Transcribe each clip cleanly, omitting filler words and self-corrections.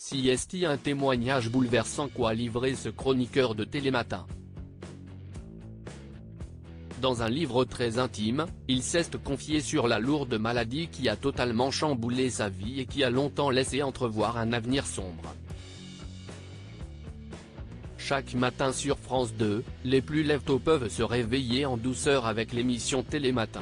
CST, un témoignage bouleversant qu'a livré ce chroniqueur de Télématin. Dans un livre très intime, il s'est confié sur la lourde maladie qui a totalement chamboulé sa vie et qui a longtemps laissé entrevoir un avenir sombre. Chaque matin sur France 2, les plus lève-tôt peuvent se réveiller en douceur avec l'émission Télématin.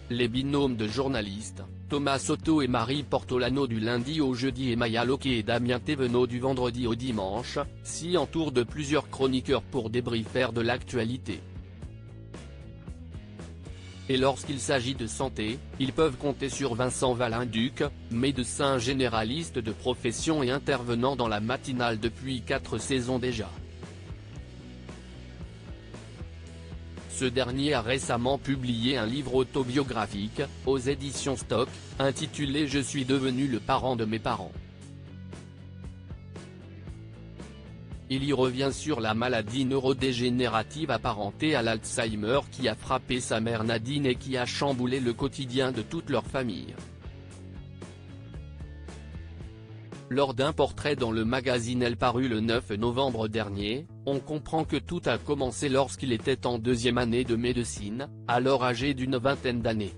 Les binômes de journalistes, Thomas Soto et Marie Portolano du lundi au jeudi et Maya Loquet et Damien Thévenot du vendredi au dimanche, s'y entourent de plusieurs chroniqueurs pour débriefer de l'actualité. Et lorsqu'il s'agit de santé, ils peuvent compter sur Vincent Valenduc, médecin généraliste de profession et intervenant dans la matinale depuis 4 saisons déjà. Ce dernier a récemment publié un livre autobiographique, aux éditions Stock, intitulé « Je suis devenu le parent de mes parents ». Il y revient sur la maladie neurodégénérative apparentée à l'Alzheimer qui a frappé sa mère Nadine et qui a chamboulé le quotidien de toute leur famille. Lors d'un portrait dans le magazine Elle paru le 9 novembre dernier, on comprend que tout a commencé lorsqu'il était en 2e année de médecine, alors âgé d'une vingtaine d'années.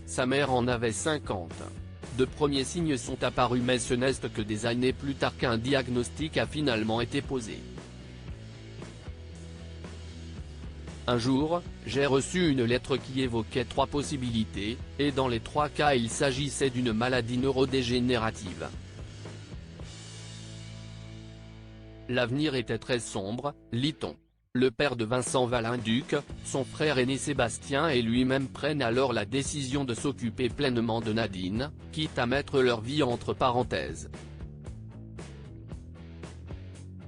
Sa mère en avait 50. De premiers signes sont apparus mais ce n'est que des années plus tard qu'un diagnostic a finalement été posé. Un jour, j'ai reçu une lettre qui évoquait 3 possibilités, et dans les 3 cas il s'agissait d'une maladie neurodégénérative. L'avenir était très sombre, lit-on. Le père de Vincent Valenduc, son frère aîné Sébastien et lui-même prennent alors la décision de s'occuper pleinement de Nadine, quitte à mettre leur vie entre parenthèses.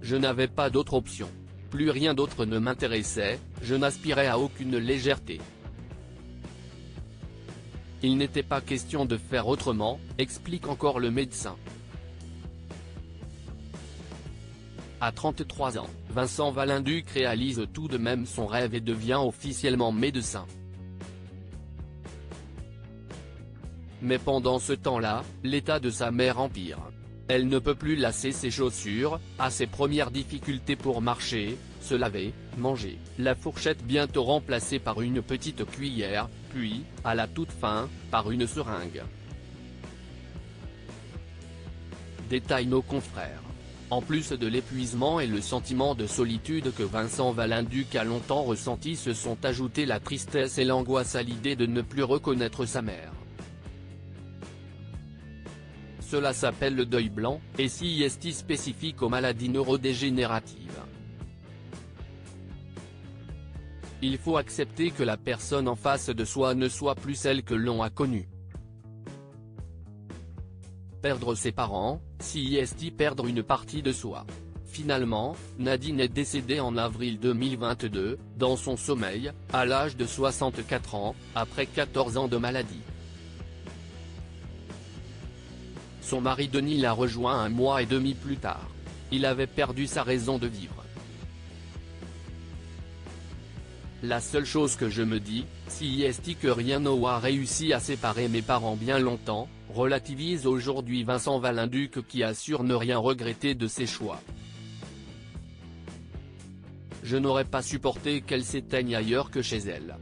Je n'avais pas d'autre option. Plus rien d'autre ne m'intéressait, je n'aspirais à aucune légèreté. Il n'était pas question de faire autrement, explique encore le médecin. À 33 ans, Vincent Valenduc réalise tout de même son rêve et devient officiellement médecin. Mais pendant ce temps-là, l'état de sa mère empire. Elle ne peut plus lasser ses chaussures, a ses premières difficultés pour marcher, se laver, manger, la fourchette bientôt remplacée par une petite cuillère, puis, à la toute fin, par une seringue. Détaillent nos confrères. En plus de l'épuisement et le sentiment de solitude que Vincent Valenduc a longtemps ressenti, se sont ajoutés la tristesse et l'angoisse à l'idée de ne plus reconnaître sa mère. Cela s'appelle le deuil blanc, et CST spécifique aux maladies neurodégénératives. Il faut accepter que la personne en face de soi ne soit plus celle que l'on a connue. Perdre ses parents, CST perdre une partie de soi. Finalement, Nadine est décédée en avril 2022, dans son sommeil, à l'âge de 64 ans, après 14 ans de maladie. Son mari Denis l'a rejoint 1 mois et demi plus tard. Il avait perdu sa raison de vivre. La seule chose que je me dis, CST, que rien n'aura réussi à séparer mes parents bien longtemps, relativise aujourd'hui Vincent Valenduc qui assure ne rien regretter de ses choix. Je n'aurais pas supporté qu'elle s'éteigne ailleurs que chez elle.